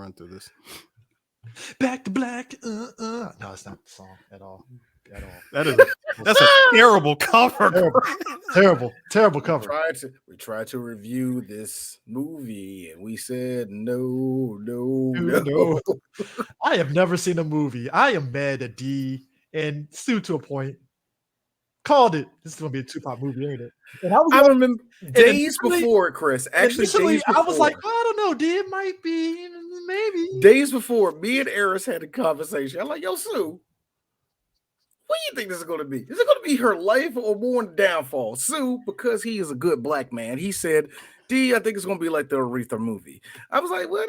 run through this. Back to black. No, it's not the song at all. At all. That's a terrible cover. Terrible cover. We tried to review this movie and we said no. I have never seen a movie. I am mad at D and Sue to a point. Called it. This is gonna be a Tupac movie, ain't it? And I remember days before, Chris. Actually, days before. I was like, I don't know, D. It might be, maybe. Days before, me and Eris had a conversation. I'm like, yo, Sue, what do you think this is going to be? Is it going to be her life or more downfall? Sue, because he is a good black man, he said, D, I think it's going to be like the Aretha movie. I was like, well,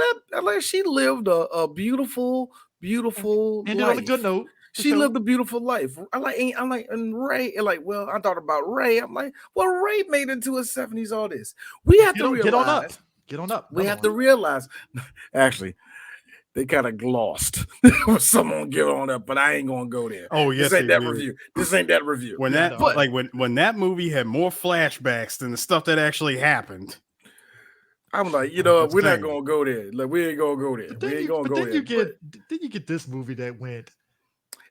she lived a beautiful and life. on a good note. She lived a beautiful life. I'm like, and Ray, well, I thought about Ray. I'm like, well, Ray made it into his 70s, all this. We have to realize. Get on up. We have to realize, actually, they kind of glossed someone get on up, but I ain't gonna go there. Oh, yes, this ain't that review. This ain't that review. When when that movie had more flashbacks than the stuff that actually happened. I'm like, we're not gonna go there. Like, we ain't gonna go there. We ain't gonna go there. Then you get this movie that went.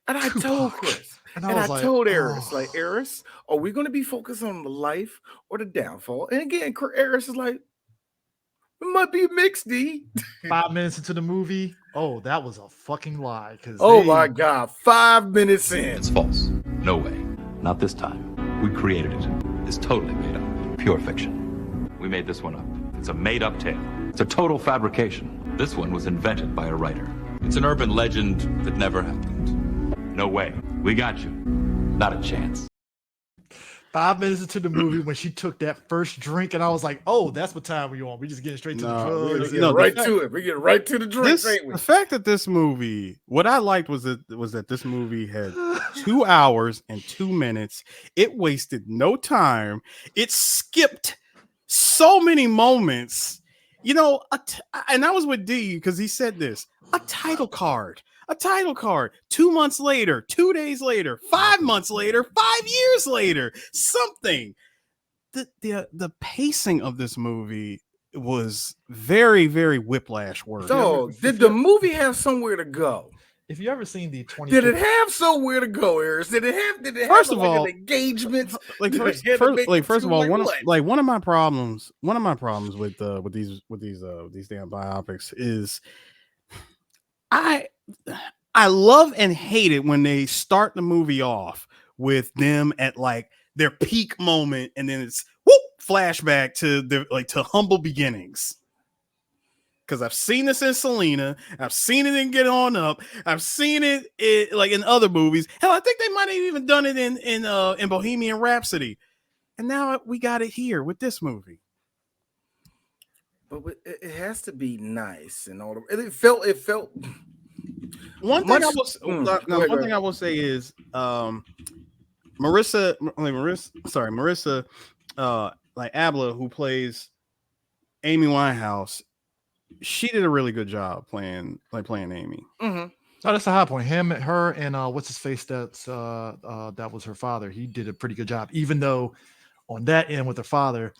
And I told Chris, and I told Eris, like, Eris, are we going to be focused on the life or the downfall? And again, Eris is like, it might be mixed, D. 5 minutes into the movie, that was a fucking lie. My God, 5 minutes in. It's false. No way. Not this time. We created it. It's totally made up. Pure fiction. We made this one up. It's a made-up tale. It's a total fabrication. This one was invented by a writer. It's an urban legend that never happened. No way. We got you. Not a chance. 5 minutes into the movie when she took that first drink, and I was like, that's what time we on. We just getting straight to the drugs. We get right to the drinks, ain't we? The fact that this movie, what I liked was that this movie had 2 hours and 2 minutes. It wasted no time. It skipped so many moments. And I was with D because he said this, a title card. 2 months later, 2 days later, 5 months later, 5 years later, something. The pacing of this movie was very, very whiplash work. So, did the movie have somewhere to go? If you ever seen the 20, did it have somewhere to go, Eris? Did it have first of all, an engagement? First of all, one of my problems with these damn biopics is I love and hate it when they start the movie off with them at like their peak moment, and then it's flashback to to humble beginnings. Because I've seen this in Selena, I've seen it in Get On Up, I've seen it in other movies. Hell, I think they might have even done it in Bohemian Rhapsody, and now we got it here with this movie. But it has to be nice and all. It felt. One thing I will say is Marissa Abla, who plays Amy Winehouse, she did a really good job playing Amy. Mm-hmm. Oh, that's a high point. Her, and what's his face? That was her father. He did a pretty good job, even though on that end with her father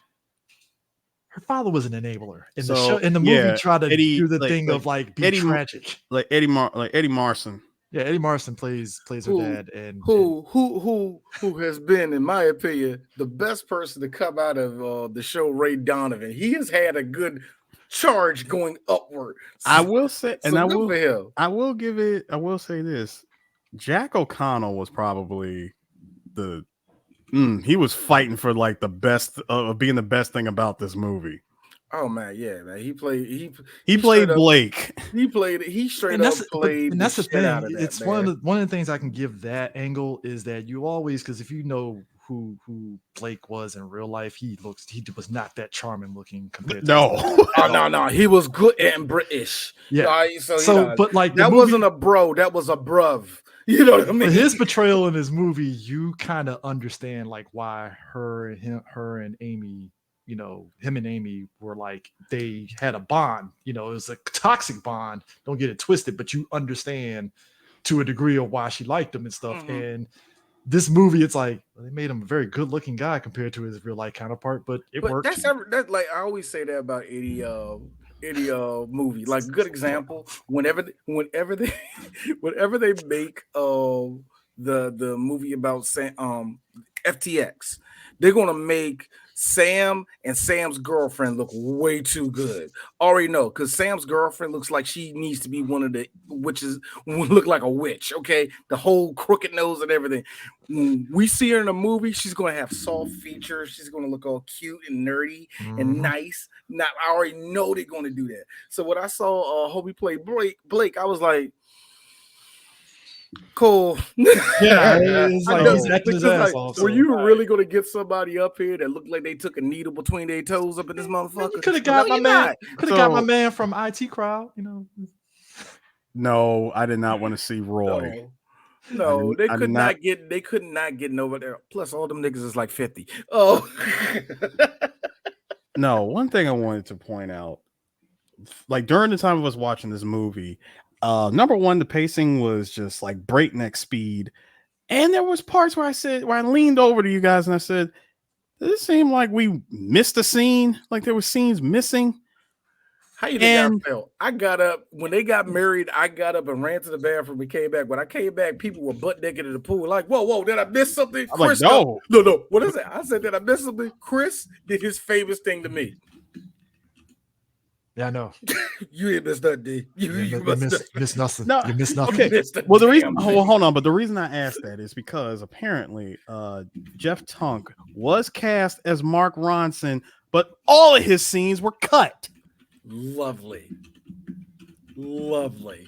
was an enabler in the show. In the movie, tried to do the thing of be tragic, like Eddie Marsan. Yeah, Eddie Marsan plays her dad, and who has been, in my opinion, the best person to come out of the show. Ray Donovan. He has had a good charge going upward. I will say, and I will say this: Jack O'Connell was probably he was fighting for like the best being the best thing about this movie. Oh man, yeah, man. He played Blake. He straight up played. And that's the thing. It's one of the things I can give that angle is that you always, because if you know who Blake was in real life, he was not that charming looking compared to no. He was good and British. Yeah. But like that wasn't a bro, that was a bruv. You know what I mean? His portrayal in this movie, you kind of understand like why her and Amy, him and Amy were like, they had a bond. It was a toxic bond. Don't get it twisted, but you understand to a degree of why she liked him and stuff. Mm-hmm. And this movie, it's like they made him a very good looking guy compared to his real life counterpart, but it worked. That's like I always say that about Eddie any movie. Like good example, whenever they whenever they make the movie about FTX, they're gonna make Sam and Sam's girlfriend look way too good. Already know, because Sam's girlfriend looks like she needs to be one of the witches, look like a witch. Okay, the whole crooked nose and everything. When we see her in a movie, she's gonna have soft features. She's gonna look all cute and nerdy and nice. Now I already know they're gonna do that. So when I saw Hobie play Blake, I was like, cool. Yeah, it's like he's acting his ass Like, off. were you really gonna get somebody up here that looked like they took a needle between their toes up in this motherfucker? You could have got No, my you're man. not. Could have got my So- man from IT Crowd. You know. No, I did not want to see Roy. No, they I could did not get. They could not get over there. Plus, all them niggas is like 50. Oh, No, one thing I wanted to point out, like during the time of us watching this movie, number one, the pacing was just like breakneck speed, and there was parts where I leaned over to you guys and I said, "Does it seem like we missed a scene? Like there were scenes missing?" how you think And- I felt? I got up when they got married. I got up and ran to the bathroom and came back. When I came back, people were butt naked in the pool. Like, whoa, did I miss something? I'm like, Chris, no. no. What is it? I said, did I miss something? Chris did his famous thing to me. Yeah, I know. You ain't missed nothing, D. You Miss nothing. No, You miss nothing. okay. missed a Well, the reason, damn thing. hold on, but the reason I asked that is because apparently Jeff Tunk was cast as Mark Ronson, but all of his scenes were cut. Lovely.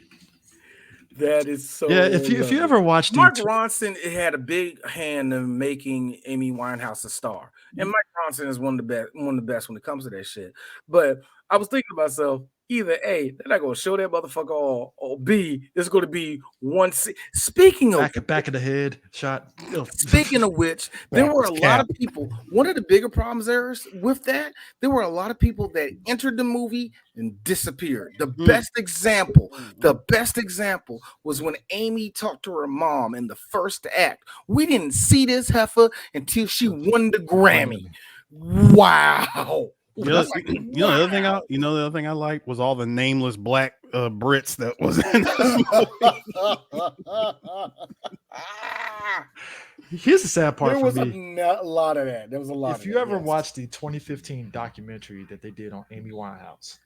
That is so. Yeah, if you lovely. ever watched Mark Ronson, it had a big hand in making Amy Winehouse a star, and Mike Ronson is one of the best when it comes to that shit. But I was thinking to myself, either A, they're not gonna show that motherfucker, or B, it's gonna be one. Speaking of back of the head shot. Speaking of which, there were a Backwards lot of people. One of the bigger problems there is with that, there were a lot of people that entered the movie and disappeared. The best example was when Amy talked to her mom in the first act. We didn't see this heifer until she won the Grammy. Wow. You know, the other thing I liked was all the nameless black Brits that was in this movie. Here's the sad part There for was me. a lot of that. There was a lot. If you ever watched the 2015 documentary that they did on Amy Winehouse,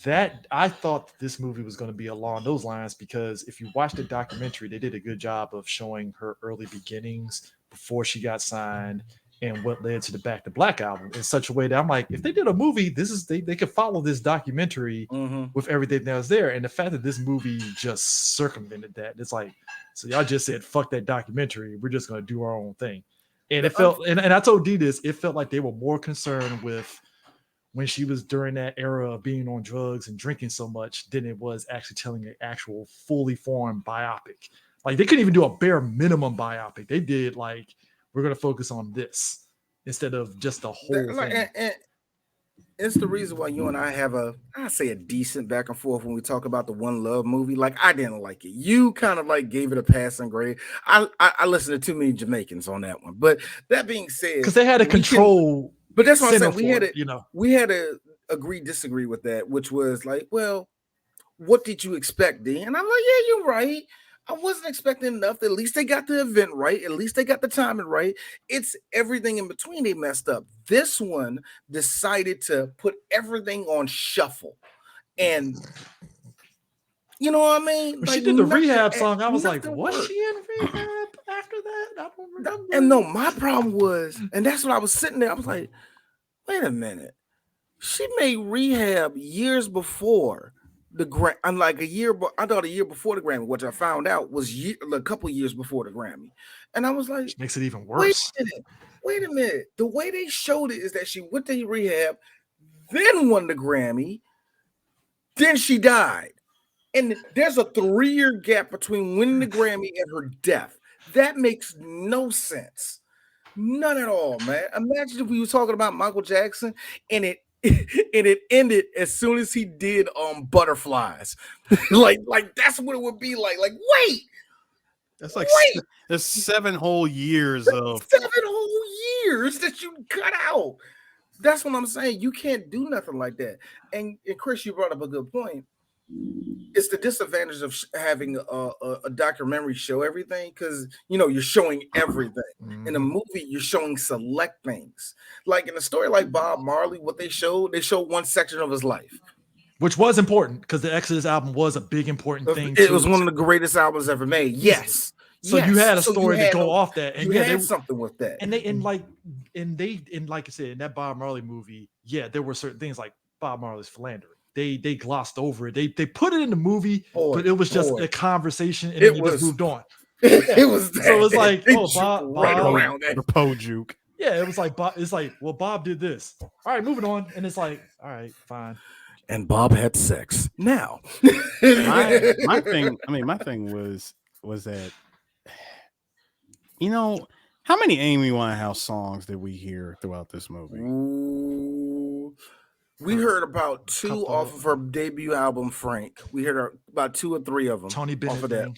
that I thought this movie was going to be along those lines, because if you watch the documentary, they did a good job of showing her early beginnings before she got signed and what led to the Back to Black album in such a way that I'm like, if they did a movie, they could follow this documentary with everything that was there. And the fact that this movie just circumvented that, it's like, so y'all just said, fuck that documentary. We're just going to do our own thing. And it felt, and I told D this, it felt like they were more concerned with when she was during that era of being on drugs and drinking so much than it was actually telling an actual fully formed biopic. Like they couldn't even do a bare minimum biopic. They did like, we're going to focus on this instead of just the whole thing. And it's the reason why you and I have a decent back and forth when we talk about the One Love movie. Like I didn't like it. You kind of like gave it a passing grade. I listened to too many Jamaicans on that one. But that being said, because they had a control. But that's what I'm saying. Centerfold, We had to agree, disagree with that, which was like, well, what did you expect, D? And I'm like, yeah, you're right. I wasn't expecting enough. At least they got the event right. At least they got the timing right. It's everything in between they messed up. This one decided to put everything on shuffle. And you know what I mean? When Like, she did the nothing- rehab song, I was like, nothing was worked. she in rehab after that? I don't remember. And no, my problem was, and that's what I was sitting there. I was like, wait a minute. She made rehab years before the Grammy. I'm like I thought a year before the Grammy, which I found out was a couple years before the Grammy. And I was like, Which makes it even worse. Wait a minute. The way they showed it is that she went to rehab, then won the Grammy, then she died. And there's a 3-year gap between winning the Grammy and her death. That makes no sense. None at all, man. Imagine if we were talking about Michael Jackson and it ended as soon as he did Butterflies. like that's what it would be like. Like, wait. That's like there's 7 whole years of 7 whole years that you cut out. That's what I'm saying. You can't do nothing like that. And Chris, you brought up a good point. It's the disadvantage of having a documentary show everything, because you're showing everything. In a movie, you're showing select things. Like in a story like Bob Marley, what they showed one section of his life, which was important because the Exodus album was a big important thing. It was one of the greatest albums ever made. Yes. So you had a story to go off that, and you had something with that. And like I said, in that Bob Marley movie, there were certain things like Bob Marley's philandering. They glossed over it. They put it in the movie, but it was just a conversation, and then you just moved on. It was that. So it was like, Bob around the Poe juke. Yeah, it was like Bob. It's like, well, Bob did this. All right, moving on, and it's like, all right, fine. And Bob had sex. Now, my thing. I mean, my thing was that, how many Amy Winehouse songs did we hear throughout this movie? Ooh, we heard about 2 off of her debut album, Frank. We heard about 2 or 3 of them. Tony Bennett off of that.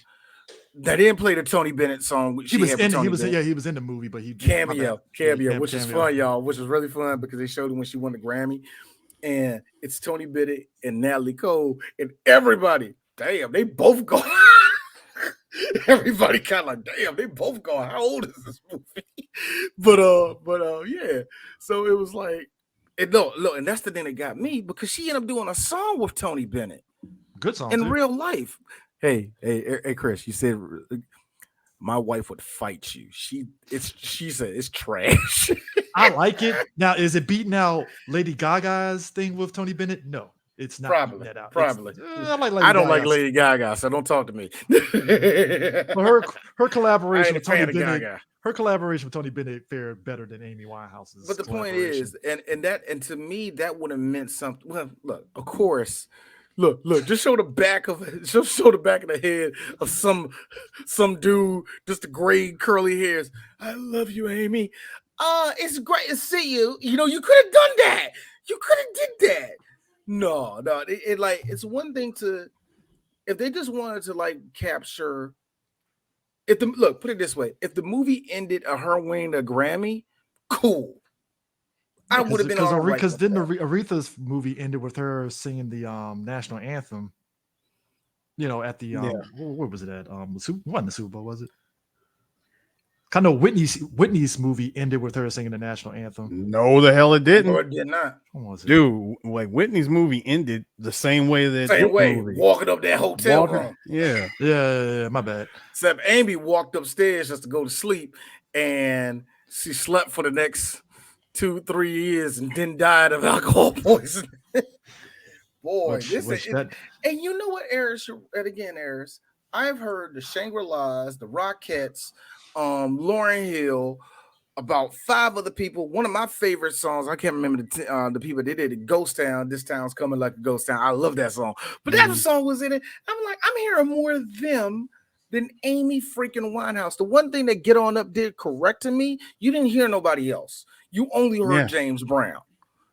They didn't play the Tony Bennett song. He was in the movie, but he cameo, which is fun, y'all. Which was really fun because they showed him when she won the Grammy, and it's Tony Bennett and Natalie Cole, and everybody. Damn, they both go. Everybody kind of like, damn, they both go. How old is this movie? but yeah. So it was like, and that's the thing that got me, because she ended up doing a song with Tony Bennett. Good song in real life. Hey, Chris, you said my wife would fight you. She said it's trash. I like it. Now, is it beating out Lady Gaga's thing with Tony Bennett? No, it's not. Probably. I don't like Lady Gaga, so don't talk to me. But her collaboration with Tony Bennett. Her collaboration with Tony Bennett fared better than Amy Winehouse's. But the point is, and to me, that would have meant something. Well, look, of course, look, just show the back of the head of some dude, just the gray curly hairs. I love you, Amy. It's great to see you. You could have done that. You could have did that. No, it's one thing if they just wanted to capture. Put it this way: if the movie ended her winning a Grammy, cool. I would have been all right. Because didn't Aretha's movie ended with her singing the national anthem? At the where was it at? Wasn't the Super Bowl, was it? Kind of Whitney's movie ended with her singing the national anthem. No, the hell it didn't. No, it did not. Dude, like Whitney's movie ended the same way walking up that hotel room. Yeah, my bad. Except Amy walked upstairs just to go to sleep, and she slept for the next 2-3 years and then died of alcohol poisoning. Boy, and you know what, Aris? And again, Aris, I've heard the Shangri-Las, the Rockettes, Lauryn Hill, about 5 other people. One of my favorite songs, I can't remember the people they did it. Ghost Town. This town's coming like a ghost town. I love that song. But that song was in it. I'm like, I'm hearing more of them than Amy freaking Winehouse. The one thing that Get On Up did correct to me, you didn't hear nobody else. You only heard James Brown.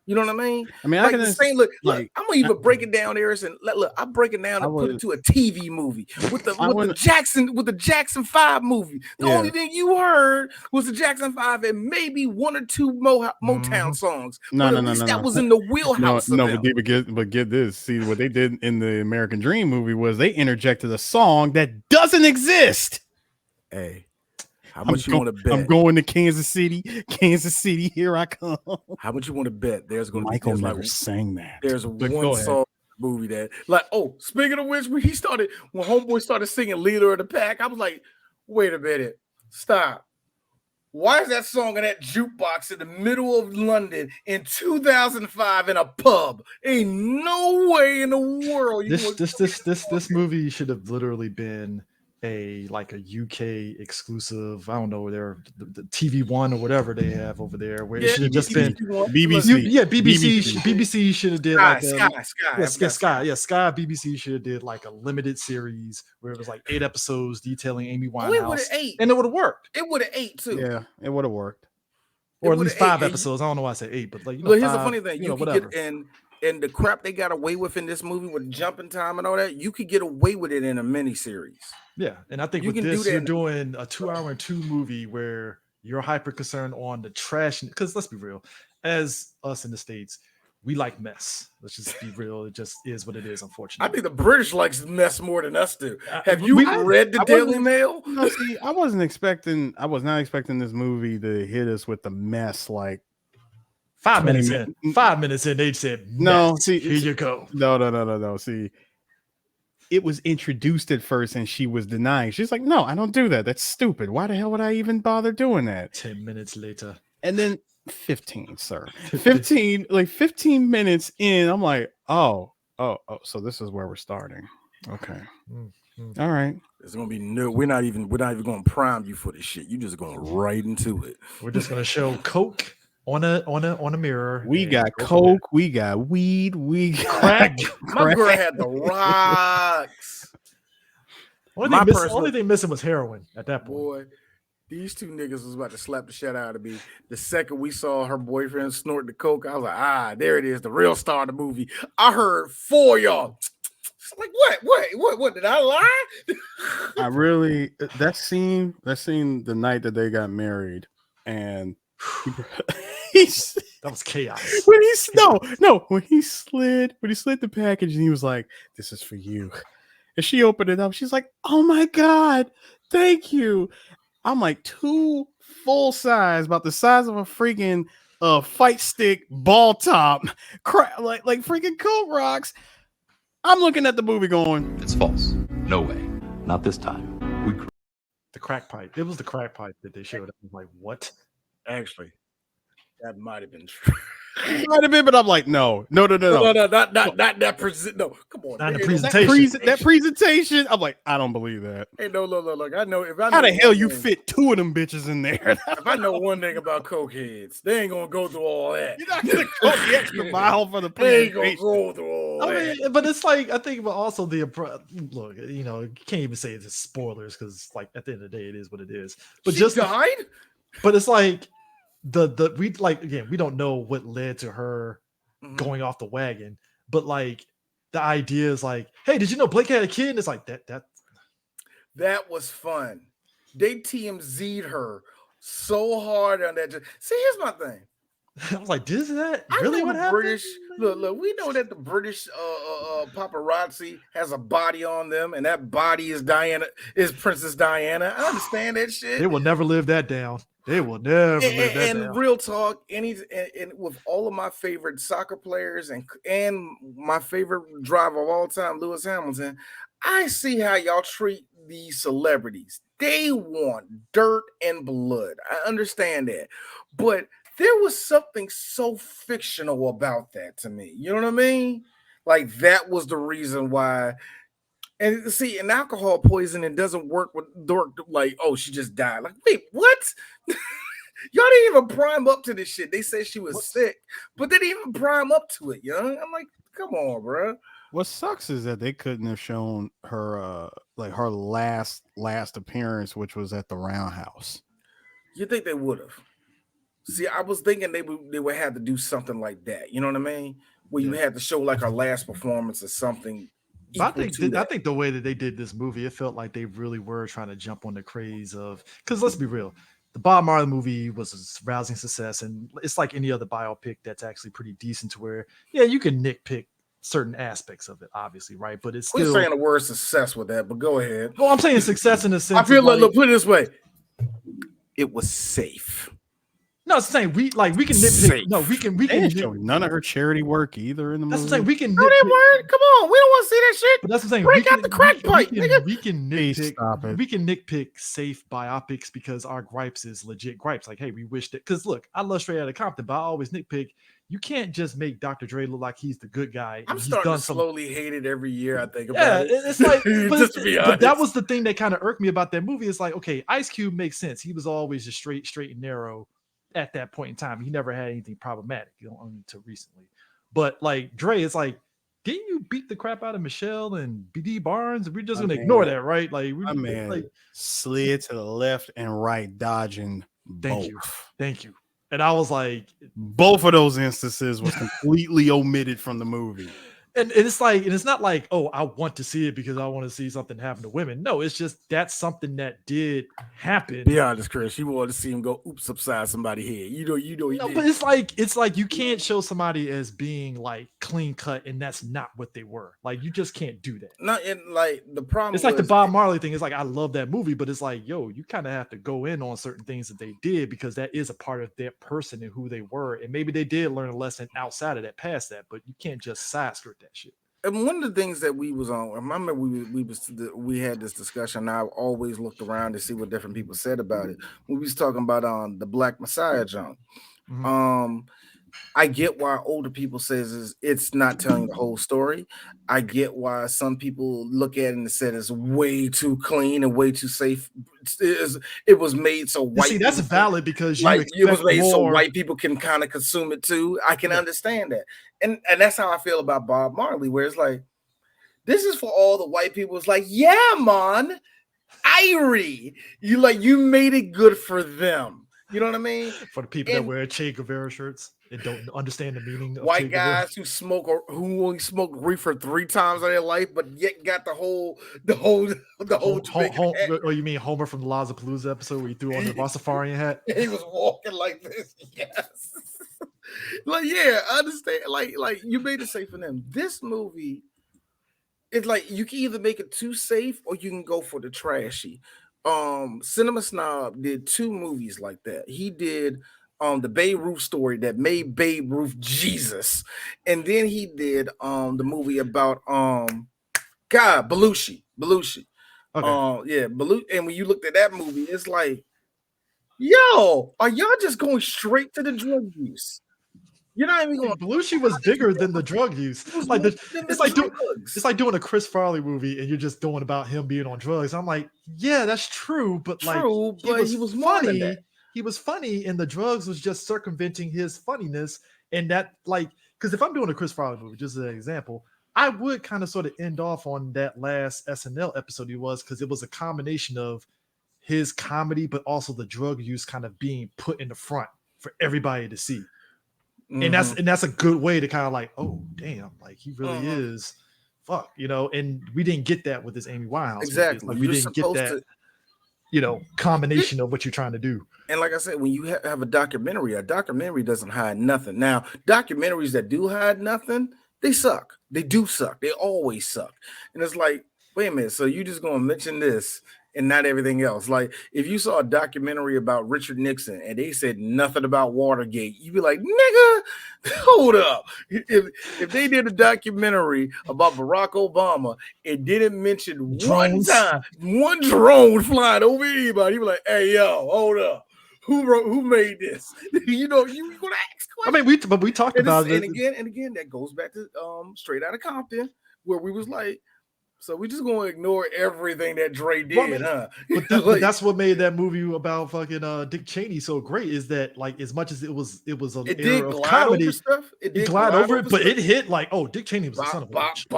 You know what I mean? I mean, I can look. I'm gonna even break it down, Eris, and look. I break it down and put it to a TV movie with the Jackson 5 movie. The only thing you heard was the Jackson 5 and maybe 1 or 2 Motown songs. No. That was in the wheelhouse. But get this. See, what they did in the American Dream movie was they interjected a song that doesn't exist. Hey. How much you want to bet? I'm going to Kansas City. Kansas City, here I come. How much you want to bet? There's going to be Michael never sang that. There's one song movie that, speaking of which, when Homeboy started singing "Leader of the Pack," I was like, wait a minute, stop. Why is that song in that jukebox in the middle of London in 2005 in a pub? Ain't no way in the world. This movie should have literally been a UK exclusive. I don't know, the TV One or whatever they have over there, where it should have just been BBC. BBC should have did Sky. BBC should have did like a limited series where it was like 8 episodes detailing Amy Winehouse, and it would have worked. It would have 8 too. Yeah, it would have worked. Or at least 5 episodes. I don't know why I said 8, but but here's the funny thing: you could get in. And the crap they got away with in this movie with jumping time and all that, you could get away with it in a miniseries. Yeah, and I think with this, you're doing a 2-hour and 2 movie where you're hyper concerned on the trash. Because let's be real, as us in the States, we like mess. Let's just be real. It just is what it is, I unfortunately. think the British likes mess more than us do. Have we- you read the I Daily wasn't- Mail? No, see, I was not expecting this movie to hit us with the mess like 5 20 minutes minutes. in. 5 minutes in, they said, No, mess. see, here you go. no. See, it was introduced at first and she was denying. She's like, no, I don't do that. That's stupid. Why the hell would I even bother doing that? 10 minutes later. And then 15, sir. 15 minutes in, I'm like, oh, so this is where we're starting. Okay. Mm. All right. It's gonna be no. We're not even gonna prime you for this shit. You just going right into it. We're just gonna show Coke on a mirror. We and got go from there. Coke, we got weed, we got Crack. My girl had the rocks. My Only personal- thing missing was heroin at that point. Boy, these two niggas was about to slap the shit out of me. The second we saw her boyfriend snort the coke, I was like, there it is, the real star of the movie. I heard 4 y'all. It's like, what? Did I lie? I really that scene the night that they got married, and he's That was chaos. when he slid the package and he was like, "This is for you," and she opened it up. She's like, "Oh my god, thank you." I'm like, 2 full size, about the size of a freaking fight stick ball top, like freaking Coke rocks. I'm looking at the movie going, It's false. No way. Not this time. We The crack pipe. It was the crack pipe that they showed. I was like, what? Actually, that might have been true. might have been, but I'm like, no. No, not that present. No, come on. Not the nigga, presentation. That presentation, I'm like, I don't believe that. Hey, no, look. I know if I How know the hell one you thing- fit 2 of them bitches in there? If I know one thing about cokeheads, they ain't gonna go through all that. You're not gonna go the extra mile for the They ain't gonna presentation. go through all I that. mean, but it's like I think, but also look, you can't even say it's spoilers because, like, at the end of the day, it is what it is. But She just died. but it's like we like again, we don't know what led to her Mhm. going off the wagon, but like the idea is like, hey, did you know Blake had a kid? And it's like that That was fun. They TMZ'd her so hard on that. See, here's my thing. I was like, is that I really know what the happened? British. Look. We know that the British paparazzi has a body on them, and that body is Princess Diana. I understand that shit. They will never live that down. They will never live that And down. real talk, and with all of my favorite soccer players and my favorite driver of all time, Lewis Hamilton, I see how y'all treat these celebrities. They want dirt and blood. I understand that, but there was something so fictional about that to me. You know what I mean? Like that was the reason why. And see, an alcohol poisoning doesn't work with like, oh, she just died. Like, wait, what? Y'all didn't even prime up to this shit. They said she was sick, but they didn't even prime up to it, young. I'm like, come on, bro. What sucks is that they couldn't have shown her like her last appearance, which was at the Roundhouse. You think they would have? See, I was thinking they would have to do something like that. You know what I mean? Where you had to show like her last performance or something. But I equal to think that. the way that they did this movie, it felt like they really were trying to jump on the craze of, because let's be real, the Bob Marley movie was a rousing success, and it's like any other biopic that's actually pretty decent to where, yeah, you can nitpick certain aspects of it, obviously, right? But it's We're still. saying the word success with that, but go ahead. Well, I'm saying success in the sense. I feel of like, look, put it this way. It was safe. no, it's saying we can nitpick. Safe. No, we can They didn't nit- show none of her charity work either in the That's movie. what I'm saying. We can No, they nitpick. weren't. Come on, we don't want to see that shit. But that's what I'm saying. Break we out can, the crack pipe, nigga. We can Please nitpick. stop it. We can nitpick safe biopics because our gripes is legit gripes. Like, hey, we wish that. Because look, I love Straight Outta Compton, but I always nitpick. You can't just make Dr. Dre look like he's the good guy. I'm and he's starting done to some. slowly hate it every year. I think Yeah, about it. it's like, but, Just to be but that honest. was the thing that kind of irked me about that movie. It's like, okay, Ice Cube makes sense. He was always just straight and narrow at that point in time. He never had anything problematic, until recently. But like Dre, it's like, didn't you beat the crap out of Michelle and BD Barnes? We're just My gonna ignore man. that, right? Like, My man like, slid to the left and right, dodging Thank both. you. Thank you. And I was like, Both of those instances was completely omitted from the movie. And it's like, and it's not like, oh, I want to see it because I want to see something happen to women. No, it's just that's something that did happen. Be honest, Chris. You wanted to see him go oops upside somebody's head. You know he No, did. but it's like you can't show somebody as being like clean cut, and that's not what they were. Like you just can't do that. Not in like the problem. It's like the Bob Marley thing. It's like I love that movie, but it's like, yo, you kind of have to go in on certain things that they did because that is a part of their person and who they were, and maybe they did learn a lesson outside of that, past that. But you can't just side skirt that shit. And one of the things that we was on, I remember we had this discussion. I always looked around to see what different people said about it. We was talking about the Black Messiah junk. I get why older people says it's not telling the whole story. I get why some people look at it and said it's way too clean and way too safe. It was made so white. See, that's valid because it was made so white people can kind of consume it too. I can understand that, and that's how I feel about Bob Marley, where it's like this is for all the white people. It's like, yeah, man, Irie, you made it good for them. You know what I mean? For the people that wear Che Guevara shirts and don't understand the meaning of white guys who only smoke reefer 3 times in their life, but yet got the whole or you mean Homer from the Lollapalooza episode where he threw on the Rastafarian hat? He was walking like this. Yes. I understand. Like you made it safe for them. This movie, it's like you can either make it too safe or you can go for the trashy. Cinema Snob did 2 movies like that. He did the Babe Ruth story that made Babe Ruth Jesus, and then he did the movie about Belushi. Okay. Belushi. And when you looked at that movie, it's like, yo, are y'all just going straight to the drug use? You're not even going. Belushi was bigger than the drug use. It's like doing a Chris Farley movie and you're just doing about him being on drugs. I'm like, yeah, that's true, but he was funny. He was funny, and the drugs was just circumventing his funniness. And that, because if I'm doing a Chris Farley movie, just as an example, I would kind of sort of end off on that last SNL episode because it was a combination of his comedy, but also the drug use kind of being put in the front for everybody to see. And that's a good way to kind of like, oh damn, like he really is fuck, and we didn't get that with this Amy Winehouse. Exactly. Like we didn't get that, combination of what you're trying to do. And like I said, when you have a documentary doesn't hide nothing. Now, documentaries that do hide nothing, they suck. They do suck. They always suck. And it's like, wait a minute, so you just gonna mention this and not everything else? Like, if you saw a documentary about Richard Nixon and they said nothing about Watergate, you'd be like, nigga, hold up. If they did a documentary about Barack Obama and didn't mention one drone flying over anybody, you'd be like, hey, yo, hold up. Who made this? You're gonna ask questions. I mean, we talked about it. And again, that goes back to Straight Outta Compton, where we was like, so we just gonna ignore everything that Dre did, huh? But that's what made that movie about fucking Dick Cheney so great, is that like as much as it was an era of comedy, it glide over it, but it hit like, oh, Dick Cheney was a son of a bitch.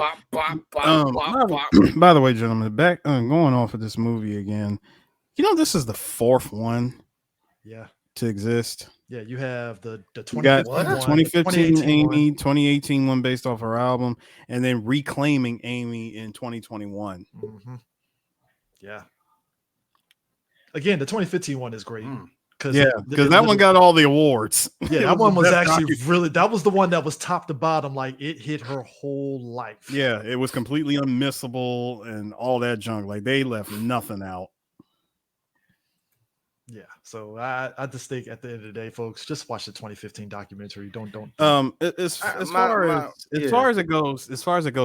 By the way, gentlemen, back going off of this movie again, this is the 4th one to exist. Yeah, you have the 2015 Amy, 2018 one based off her album, and then Reclaiming Amy in 2021. Yeah. Again, the 2015 one is great. Because that one got all the awards. Yeah, that one was actually that was the one that was top to bottom. Like it hit her whole life. Yeah, it was completely unmissable and all that junk. Like they left nothing out. Yeah, so I just think at the end of the day, folks, just watch the 2015 documentary. Don't. As far as it goes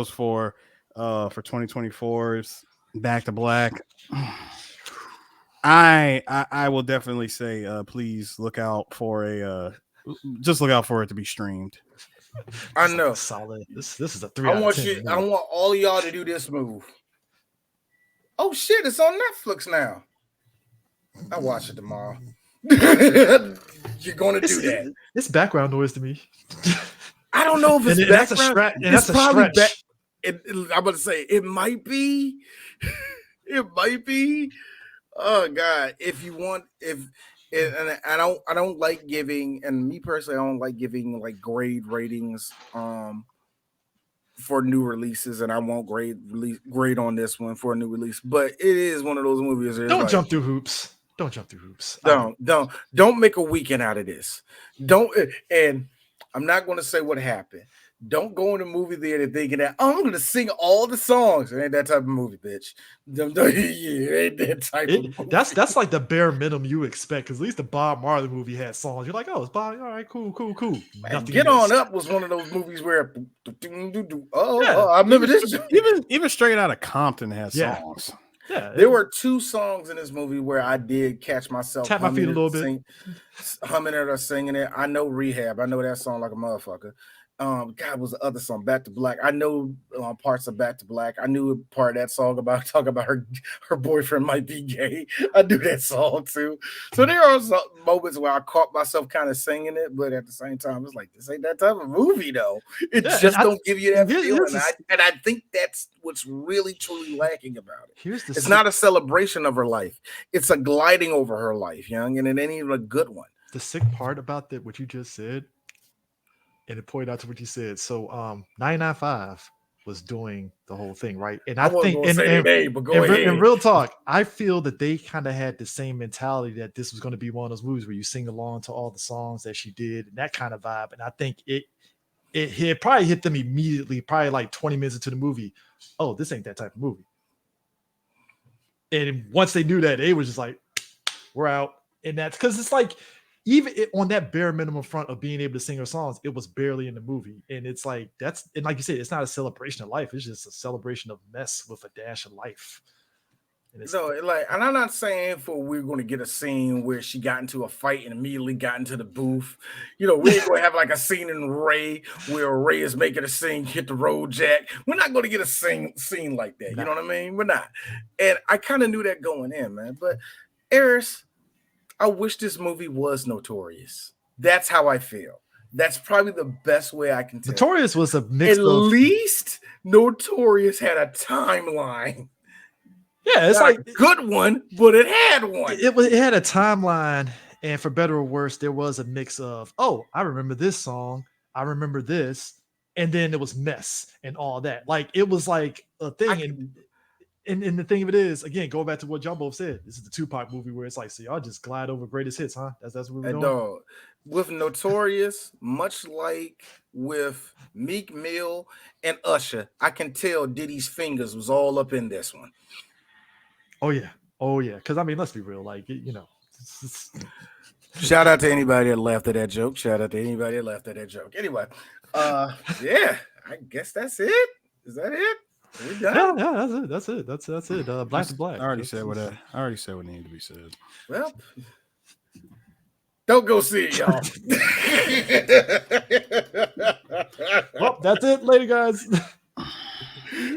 for 2024's Back to Black, I will definitely say please look out for it to be streamed. I know, solid. This is a 3. I want all of y'all to do this move. Oh shit, it's on Netflix now. I'll watch it tomorrow. You're going to do that. It's background noise to me. I don't know if it's background. That's a stretch. I'm about to say it might be. It might be. Oh God! If you want, and I don't like giving, and me personally, I don't like giving like grade ratings. for new releases, and I won't grade on this one for a new release. But it is one of those movies. Where Don't jump through hoops. Don't jump through hoops. Don't make a weekend out of this. And I'm not going to say what happened. Don't go in the movie theater thinking that I'm going to sing all the songs. It ain't that type of movie, bitch. It ain't that type of movie. That's like the bare minimum you expect, because at least the Bob Marley movie had songs. You're like, oh, it's Bob. All right, cool. Get On Up was one of those movies where I remember this. Even Straight Outta Compton has songs. Yeah, there were 2 songs in this movie where I did catch myself tap my feet a little bit, humming it or singing it. I know Rehab. I know that song like a motherfucker. God, was the other song, Back to Black. I know parts of Back to Black. I knew a part of that song talk about her boyfriend might be gay. I knew that song too. So there are some moments where I caught myself kind of singing it, but at the same time, it's like, this ain't that type of movie though. It just don't give you that feeling. And I think that's what's really truly lacking about it. It's not a celebration of her life. It's a gliding over her life, young, and it ain't even a good one. The sick part about that, what you just said, and it pointed out to what you said. So 99.5 was doing the whole thing, right? And I think in real talk, I feel that they kind of had the same mentality that this was going to be one of those movies where you sing along to all the songs that she did and that kind of vibe. And I think it probably hit them immediately, probably like 20 minutes into the movie. Oh, this ain't that type of movie. And once they knew that, they was just like, we're out. And that's because it's like, even on that bare minimum front of being able to sing her songs, it was barely in the movie. And it's like, and like you said, it's not a celebration of life. It's just a celebration of mess with a dash of life. And I'm not saying we're going to get a scene where she got into a fight and immediately got into the booth. We ain't going to have like a scene in Ray where Ray is making a scene, hit the road jack. We're not going to get a scene like that. You know what I mean? We're not. And I kind of knew that going in, man. But Eris, I wish this movie was Notorious. That's how I feel. That's probably the best way I can tell. Notorious was a mix At least Notorious had a timeline. Yeah, it's like a good one, but it had one. It had a timeline, and for better or worse, there was a mix of, oh, I remember this song, I remember this, and then it was mess and all that. Like it was like a thing. And the thing of it is, again, going back to what Jumbo said, this is the Tupac movie where it's like, so y'all just glide over greatest hits, huh? That's what we're doing. With Notorious, much like with Meek Mill and Usher, I can tell Diddy's fingers was all up in this one. Oh yeah. Because I mean, let's be real, like Shout out to anybody that laughed at that joke. Anyway, yeah, I guess that's it. Is that it? We done? Yeah, that's it. That's it. Black to Black. I already said what needed to be said. Well, don't go see it, y'all. Well, that's it, later, guys.